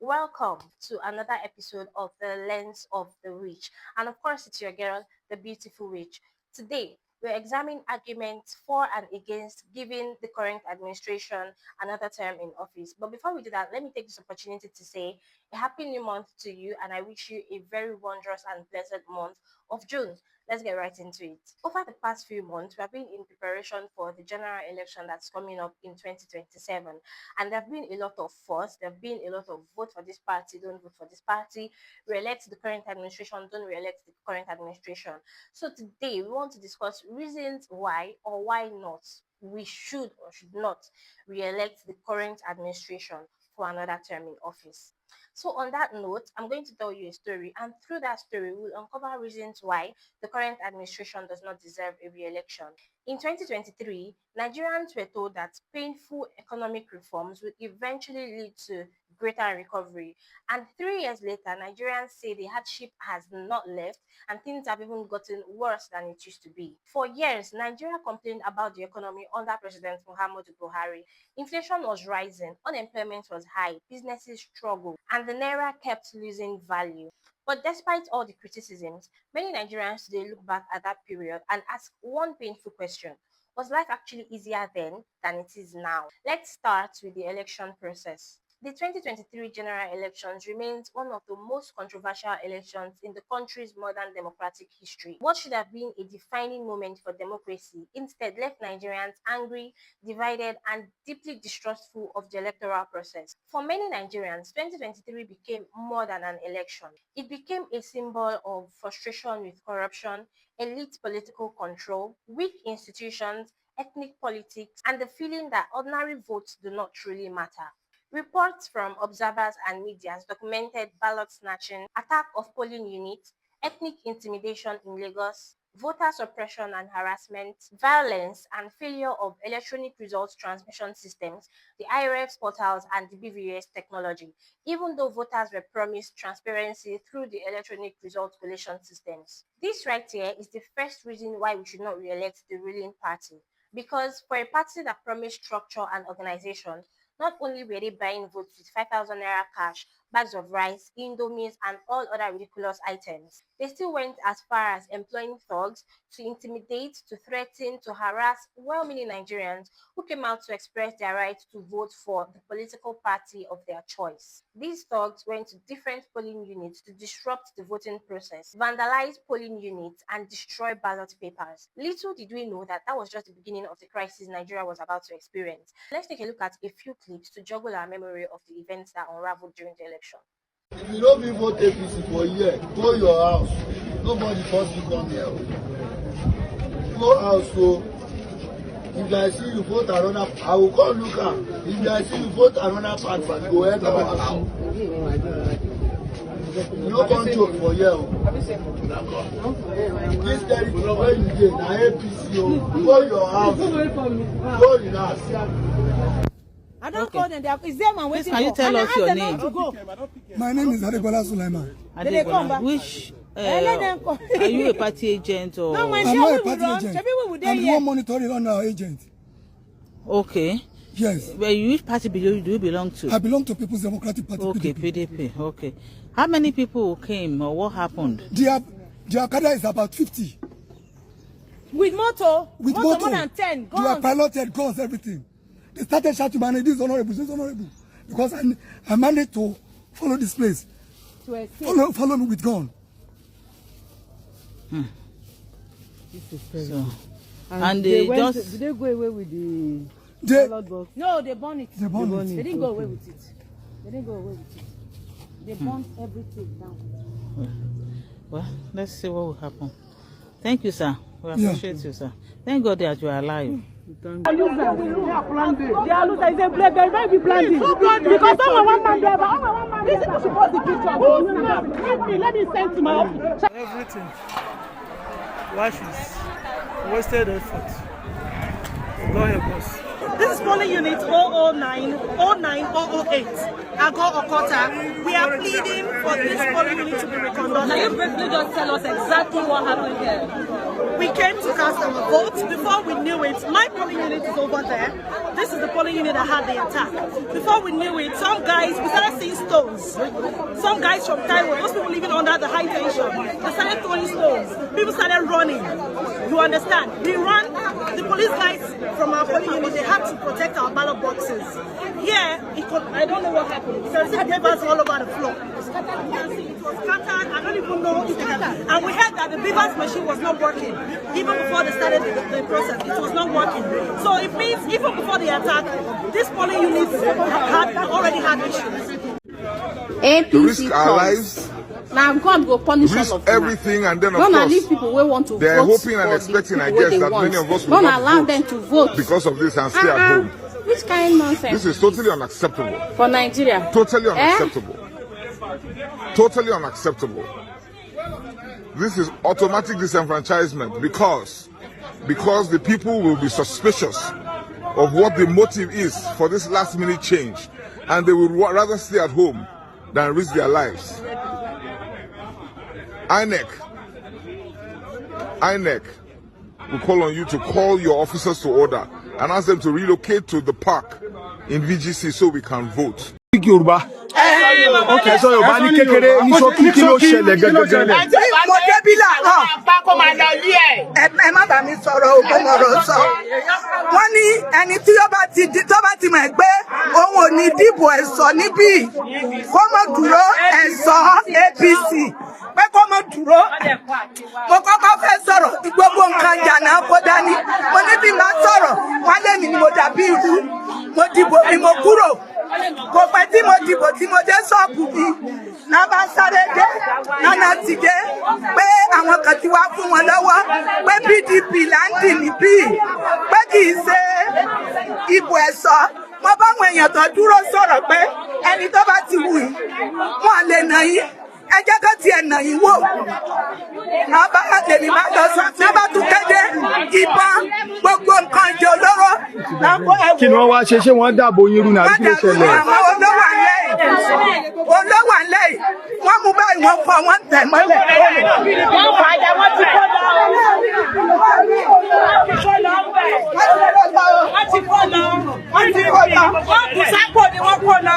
welcome to another episode of The Lens of the Witch. And of course, it's your girl, the beautiful witch. Today, we're examining arguments for and against giving the current administration another term in office. But before we do that, let me take this opportunity to say a happy new month to you, and I wish you a very wondrous and blessed month of June. Let's get right into it. Over the past few months, we have been in preparation for the general election that's coming up in 2027. And there have been a lot of fuss, there have been a lot of vote for this party, don't vote for this party, re-elect the current administration, don't re-elect the current administration. So today we want to discuss reasons why or why not we should or should not re-elect the current administration for another term in office. So on that note, I'm going to tell you a story, and through that story, we'll uncover reasons why the current administration does not deserve a re-election. In 2023, Nigerians were told that painful economic reforms would eventually lead to greater recovery. And 3 years later, Nigerians say the hardship has not left and things have even gotten worse than it used to be. For years, Nigeria complained about the economy under President Muhammadu Buhari. Inflation was rising, unemployment was high, businesses struggled, and the Naira kept losing value. But despite all the criticisms, many Nigerians today look back at that period and ask one painful question. Was life actually easier then than it is now? Let's start with the election process. The 2023 general elections remains one of the most controversial elections in the country's modern democratic history. What should have been a defining moment for democracy instead left Nigerians angry, divided, and deeply distrustful of the electoral process. For many Nigerians, 2023 became more than an election. It became a symbol of frustration with corruption, elite political control, weak institutions, ethnic politics, and the feeling that ordinary votes do not truly matter. Reports from observers and media documented ballot snatching, attack of polling units, ethnic intimidation in Lagos, voter suppression and harassment, violence, and failure of electronic results transmission systems, the IRF's portals, and the BVS technology, even though voters were promised transparency through the electronic results collation systems. This right here is the first reason why we should not re-elect the ruling party. Because for a party that promised structure and organization, not only were they buying votes with 5,000 naira cash, bags of rice, indomies, and all other ridiculous items, they still went as far as employing thugs to intimidate, to threaten, to harass well-meaning Nigerians who came out to express their right to vote for the political party of their choice. These thugs went to different polling units to disrupt the voting process, vandalize polling units, and destroy ballot papers. Little did we know that that was just the beginning of the crisis Nigeria was about to experience. Let's take a look at a few clips to joggle our memory of the events that unraveled during the election. If you don't even vote APC for a year, go your house. Nobody force you come here. Go house, so if I see you vote another, I will call look at. If I see you vote another party, go ahead our house. You no come joke for here. This territory where you dey na APC o. Go your house. Go relax. I don't call them. Is them and waiting. Can you tell us your name? My name is Bola Sulaiman. Adebola. Which are you a party agent or? No, I'm not a party agent. I'm the one monitoring on our agent. Okay. Yes. Well, which party do you belong to? I belong to People's Democratic Party. Okay, PDP. Okay. How many people came or what happened? The Okada is about 50. With motor? With motor more than 10 guns. They are piloted guns, everything. They started shouting, man, this is honorable. Because I managed to follow this place. Follow me with gun. This is terrible. So, and they just... Did they go away with the ballot box? No, they burned it. They burned it. They didn't go away with it. They burned everything down. Well, let's see what will happen. Thank you, sir. We appreciate you, sir. Thank God that you are alive. They are losers. It's a play. They might be planting. Because someone one man driver. These people should post the picture. Let me send to my office. Everything. Washes. Wasted effort. God help us. This is polling unit 009-008, Ago Okota. We are pleading for this polling unit to be reconducted. Can you briefly just tell us exactly what happened here? We came to cast our votes. Before we knew it, my polling unit is over there. This is the polling unit that had the attack. Before we knew it, some guys, we started seeing stones. Some guys from Taiwan, those people living under the high tension, they started throwing stones. People started running. You understand? We ran, the police guys from our polling unit, they had to protect our ballot boxes. Here, I don't know what happened. You can see papers all over the floor. You can see it was scattered. I don't even know. And we heard that the Beavers machine was not working. Even before they started the process, it was not working. So it means even before the attack, this polling unit already had issues. To risk our lives, now God will punish risk all of them. everything, and then of Don't course leave people who want to they are vote hoping and for expecting, the I people guess, they that want. many of us will Don't not allow vote them to vote because of this and stay at home. Which kind of nonsense? This is totally unacceptable. For Nigeria. Totally unacceptable. Totally unacceptable. This is automatic disenfranchisement because the people will be suspicious of what the motive is for this last minute change, and they would rather stay at home than risk their lives. INEC will call on you to call your officers to order and ask them to relocate to the park in VGC so we can vote. Yorùbá. Okay, so Yorùbá ní kékeré ní ṣókí kí ló ṣẹlẹ̀ gẹ́gẹ́. Mo débí làárọ̀. Ẹ má bàa mi sọ̀rọ̀ ògbómọ̀rọ̀ sọ. Wọ́n ní ẹni tí tó bá ti mọ̀ pé òun ò ní dìbò ẹ̀sọ́ níbí kó mọ̀ dúró ẹ̀sọ́ APC pé kó mọ̀ dúró. Mo kọ́kọ́ fẹ́ sọ̀rọ̀ gbogbo nǹkan jàǹdà kó dání. Mo ní bí màá sọ̀rọ̀ wọ́n lé mi ni mo dàbí irú. Mo dìbò mi mo kúrò. Kò pẹ́ tí mo dìbò tí mo dé ṣọ́ọ̀bù mi náà bá sáré dé nánà ti dé pé àwọn kan ti wá fún wọn lọ́wọ́ pé PDP là ń dì níbí pé kì í ṣe ìbò ẹ̀sọ́. Mo bá àwọn èèyàn tó dúró sọ̀rọ̀ pé ẹni tó bá ti wù yín wọn lè nà yín ẹ jẹ́ kó tiẹ̀ nà yín wò. Náà bá lèmi máa lọ sọ náà bá tún kéde ìbọn gbogbo nǹkan ìjọ olóró. Kí ni wọ́n wá ṣe? Ṣé wọ́n dàbò yín rú náà? Kí ló ṣẹlẹ̀? Àwọn olówó àlẹ́ yìí wọ́n mú báyìí wọ́n fọ wọ́n tẹ̀ mọ́lẹ̀. Wọ́n fàjà wọ́n ti kọ́ lọ. Wọ́n kù sápò ni wọ́n kọ́ lọ.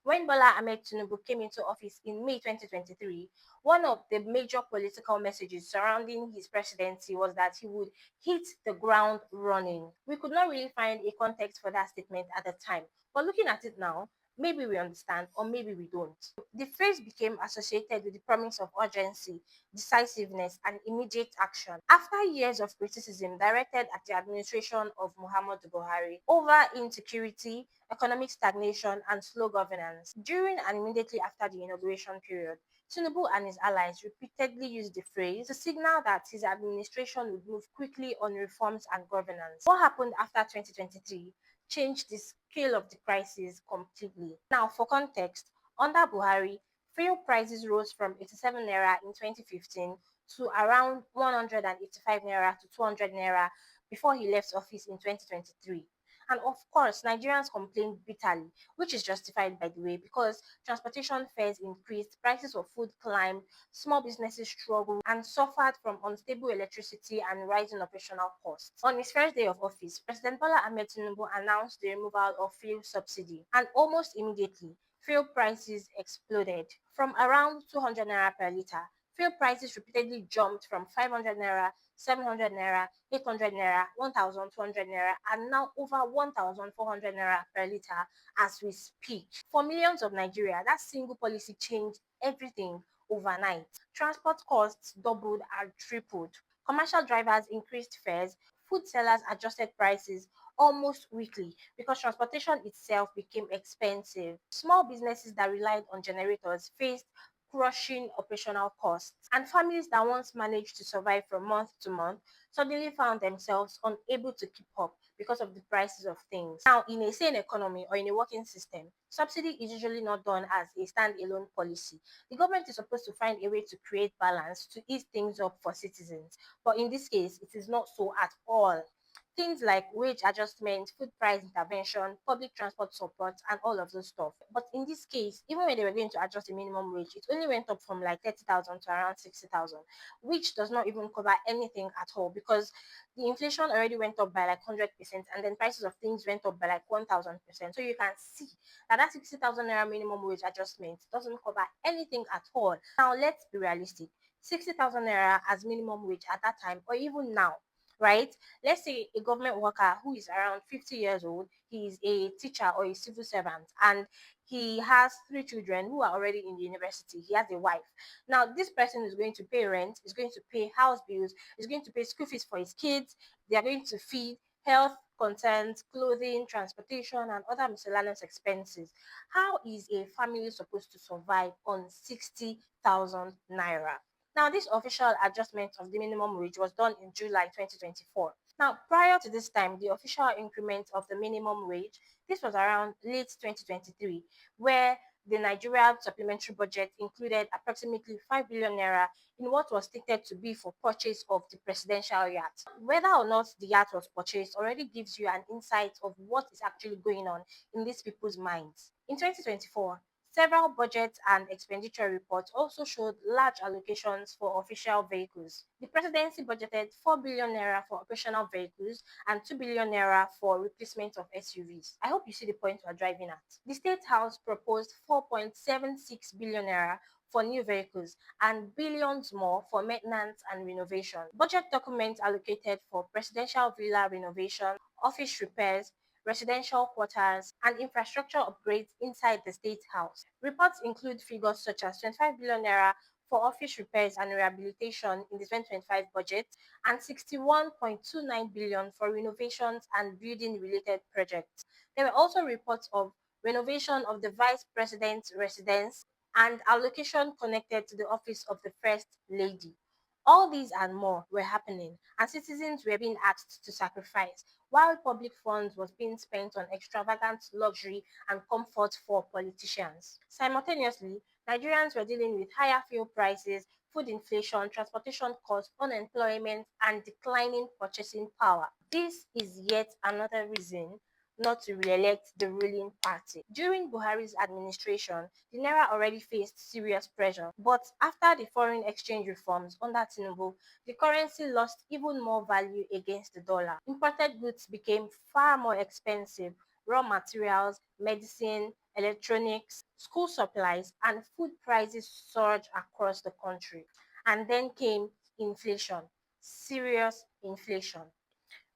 When Bola Ahmed Tinubu came into office in May 2023, one of the major political messages surrounding his presidency was that he would hit the ground running. We could not really find a context for that statement at the time, but looking at it now, maybe we understand or maybe we don't. The phrase became associated with the promise of urgency, decisiveness, and immediate action. After years of criticism directed at the administration of Muhammadu Buhari over insecurity, economic stagnation, and slow governance, during and immediately after the inauguration period, Tinubu and his allies repeatedly used the phrase to signal that his administration would move quickly on reforms and governance. What happened after 2023 changed the scale of the crisis completely. Now, for context, under Buhari, fuel prices rose from 87 naira in 2015 to around 185 naira to 200 naira before he left office in 2023. And of course, Nigerians complained bitterly, which is justified, by the way, because transportation fares increased, prices of food climbed, small businesses struggled and suffered from unstable electricity and rising operational costs. On his first day of office, President Bola Ahmed Tinubu announced the removal of fuel subsidy, and almost immediately, fuel prices exploded. From around 200 naira per litre, fuel prices repeatedly jumped from 500 naira, 700 naira, 800 naira, 1,200 naira, and now over 1,400 naira per litre as we speak. For millions of Nigeria, that single policy changed everything overnight. Transport costs doubled and tripled. Commercial drivers increased fares. Food sellers adjusted prices almost weekly because transportation itself became expensive. Small businesses that relied on generators faced crushing operational costs. And families that once managed to survive from month to month suddenly found themselves unable to keep up because of the prices of things. Now, in a sane economy or in a working system, subsidy is usually not done as a standalone policy. The government is supposed to find a way to create balance to ease things up for citizens. But in this case, it is not so at all. Things like wage adjustment, food price intervention, public transport support, and all of those stuff. But in this case, even when they were going to adjust the minimum wage, it only went up from like 30,000 to around 60,000, which does not even cover anything at all because the inflation already went up by like 100%, and then prices of things went up by like 1,000%. So you can see that 60,000 naira minimum wage adjustment doesn't cover anything at all. Now, let's be realistic. 60,000 naira as minimum wage at that time, or even now, right? Let's say a government worker who is around 50 years old, he is a teacher or a civil servant, and he has three children who are already in the university. He has a wife. Now, this person is going to pay rent, is going to pay house bills, is going to pay school fees for his kids. They are going to feed, health concerns, clothing, transportation, and other miscellaneous expenses. How is a family supposed to survive on 60,000 naira? Now, this official adjustment of the minimum wage was done in July 2024. Now, prior to this time, the official increment of the minimum wage, this was around late 2023, where the Nigerian supplementary budget included approximately 5 billion naira in what was stated to be for purchase of the presidential yacht. Whether or not the yacht was purchased already gives you an insight of what is actually going on in these people's minds. In 2024, several budget and expenditure reports also showed large allocations for official vehicles. The presidency budgeted 4 billion naira for operational vehicles and 2 billion naira for replacement of SUVs. I hope you see the point we're driving at. The State House proposed 4.76 billion naira for new vehicles and billions more for maintenance and renovation. Budget documents allocated for presidential villa renovation, office repairs, residential quarters, and infrastructure upgrades inside the State House. Reports include figures such as 25 billion naira for office repairs and rehabilitation in the 2025 budget and 61.29 billion for renovations and building related projects. There were also reports of renovation of the vice president's residence and allocation connected to the office of the first lady. All these and more were happening, and citizens were being asked to sacrifice, while public funds was being spent on extravagant luxury and comfort for politicians. Simultaneously, Nigerians were dealing with higher fuel prices, food inflation, transportation costs, unemployment, and declining purchasing power. This is yet another reason not to re-elect the ruling party. During Buhari's administration, the Naira already faced serious pressure, but after the foreign exchange reforms under Tinubu, the currency lost even more value against the dollar. Imported goods became far more expensive. Raw materials, medicine, electronics, school supplies, and food prices surged across the country. And then came inflation, serious inflation.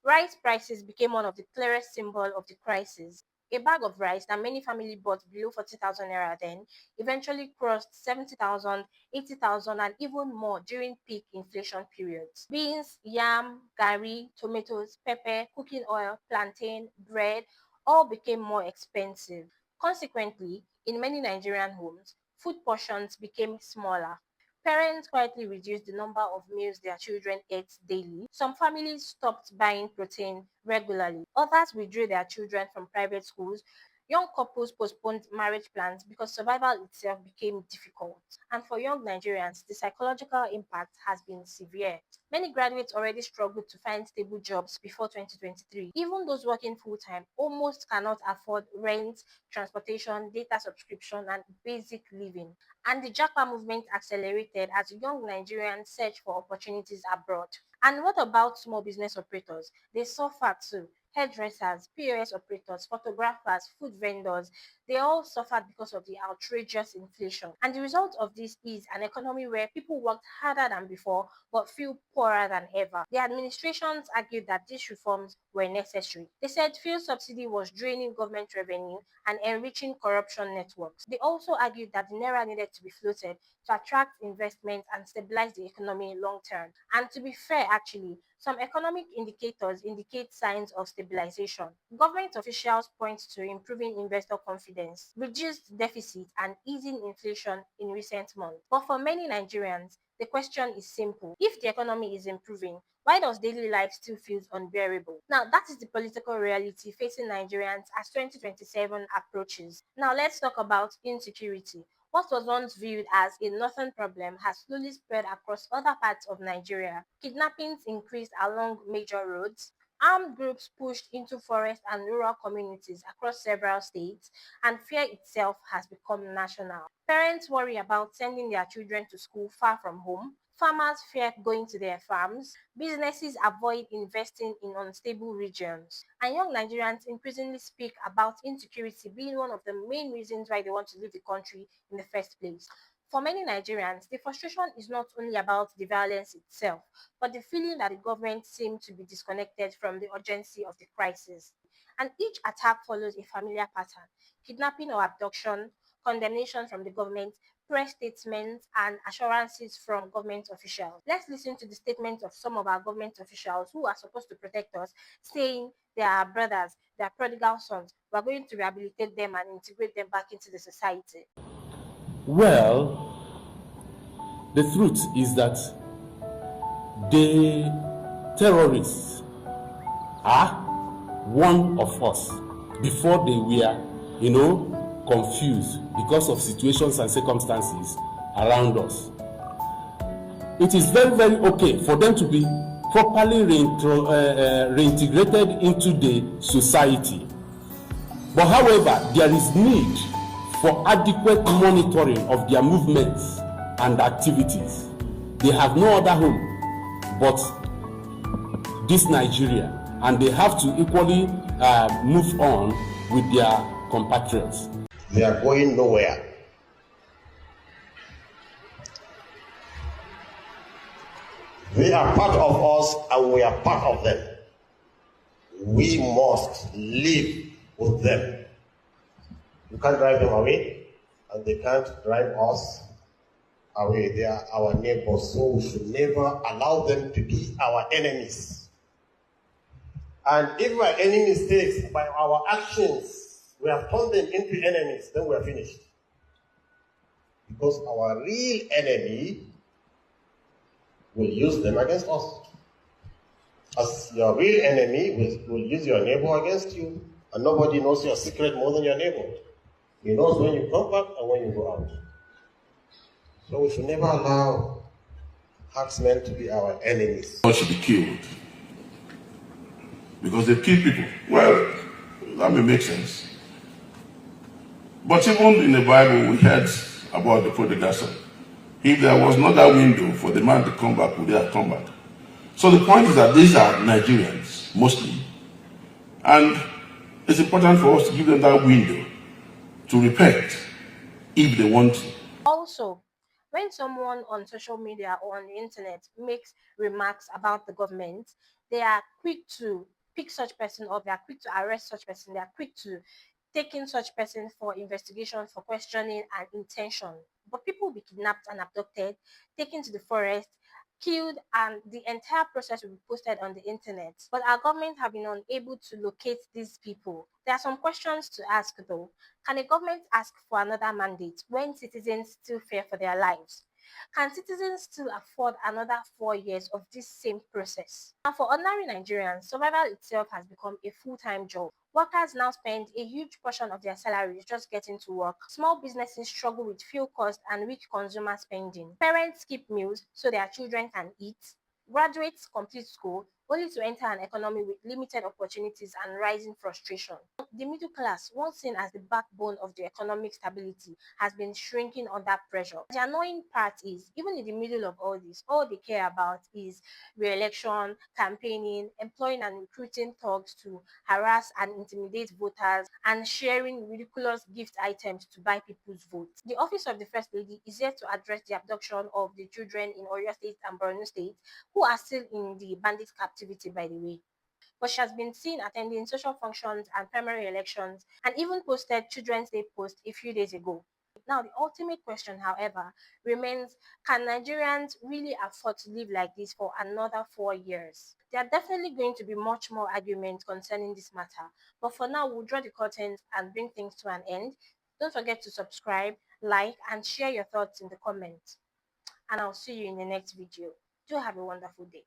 Rice prices became one of the clearest symbols of the crisis. A bag of rice that many families bought below 40,000 naira then eventually crossed 70,000, 80,000, and even more during peak inflation periods. Beans, yam, gari, tomatoes, pepper, cooking oil, plantain, bread all became more expensive. Consequently, in many Nigerian homes, food portions became smaller. Parents quietly reduced the number of meals their children ate daily. Some families stopped buying protein regularly. Others withdrew their children from private schools. Young couples postponed marriage plans because survival itself became difficult. And for young Nigerians, the psychological impact has been severe. Many graduates already struggled to find stable jobs before 2023. Even those working full time almost cannot afford rent, transportation, data subscription, and basic living. And the Japa movement accelerated as young Nigerians search for opportunities abroad. And what about small business operators? They suffered too. Hairdressers, POS operators, photographers, food vendors, they all suffered because of the outrageous inflation. And the result of this is an economy where people worked harder than before but feel poorer than ever. The administrations argued that these reforms were necessary. They said fuel subsidy was draining government revenue and enriching corruption networks. They also argued that the Naira needed to be floated to attract investment and stabilize the economy long term. And to be fair, actually, Some economic indicators indicate signs of stabilization. Government officials point to improving investor confidence, reduced deficit, and easing inflation in recent months. But for many Nigerians, the question is simple. If the economy is improving, why does daily life still feel unbearable? Now, that is the political reality facing Nigerians as 2027 approaches. Now, let's talk about insecurity. What was once viewed as a northern problem has slowly spread across other parts of Nigeria. Kidnappings increased along major roads. Armed groups pushed into forest and rural communities across several states, and fear itself has become national. Parents worry about sending their children to school far from home. Farmers fear going to their farms. Businesses avoid investing in unstable regions. And young Nigerians increasingly speak about insecurity being one of the main reasons why they want to leave the country in the first place. For many Nigerians, the frustration is not only about the violence itself, but the feeling that the government seems to be disconnected from the urgency of the crisis. And each attack follows a familiar pattern: kidnapping or abduction, condemnation from the government, press statements, and assurances from government officials. Let's listen to the statements of some of our government officials who are supposed to protect us, saying they are our brothers, they are prodigal sons. We're going to rehabilitate them and integrate them back into the society. Well, the truth is that the terrorists are one of us before they were, confused because of situations and circumstances around us. It is very, very okay for them to be properly reintegrated into the society. But however, there is need for adequate monitoring of their movements and activities. They have no other home but this Nigeria, and they have to equally move on with their compatriots. They are going nowhere. They are part of us and we are part of them. We must live with them. You can't drive them away, and they can't drive us away. They are our neighbors, so we should never allow them to be our enemies. And if our enemy mistakes by our actions, we have turned them into enemies, then we are finished. Because our real enemy will use them against us. As your real enemy will use your neighbor against you, and nobody knows your secret more than your neighbor. He knows when you come back and when you go out. So we should never allow herdsmen to be our enemies. They should be killed because they kill people. Well, that may make sense. But even in the Bible, we heard about the prodigal son. If there was not that window for the man to come back, would they have come back? So the point is that these are Nigerians, mostly. And it's important for us to give them that window to repent if they want to. Also, when someone on social media or on the internet makes remarks about the government, they are quick to pick such person up, they are quick to arrest such person, they are quick to take in such person for investigation, for questioning and intention. But people will be kidnapped and abducted, taken to the forest, killed, and the entire process will be posted on the internet. But our government have been unable to locate these people. There are some questions to ask though. Can a government ask for another mandate when citizens still fear for their lives? Can citizens still afford another 4 years of this same process? Now, for ordinary Nigerians, survival itself has become a full-time job. Workers now spend a huge portion of their salaries just getting to work. Small businesses struggle with fuel costs and weak consumer spending. Parents skip meals so their children can eat. Graduates complete school only to enter an economy with limited opportunities and rising frustration. The middle class, once seen as the backbone of the economic stability, has been shrinking under pressure. The annoying part is, even in the middle of all this, all they care about is re-election, campaigning, employing and recruiting thugs to harass and intimidate voters, and sharing ridiculous gift items to buy people's votes. The office of the First Lady is yet to address the abduction of the children in Oyo State and Borno State, who are still in the bandit captivity, by the way. But she has been seen attending social functions and primary elections, and even posted Children's Day post a few days ago. Now, the ultimate question, however, remains, can Nigerians really afford to live like this for another 4 years? There are definitely going to be much more arguments concerning this matter, but for now, we'll draw the curtains and bring things to an end. Don't forget to subscribe, like, and share your thoughts in the comments. And I'll see you in the next video. Do have a wonderful day.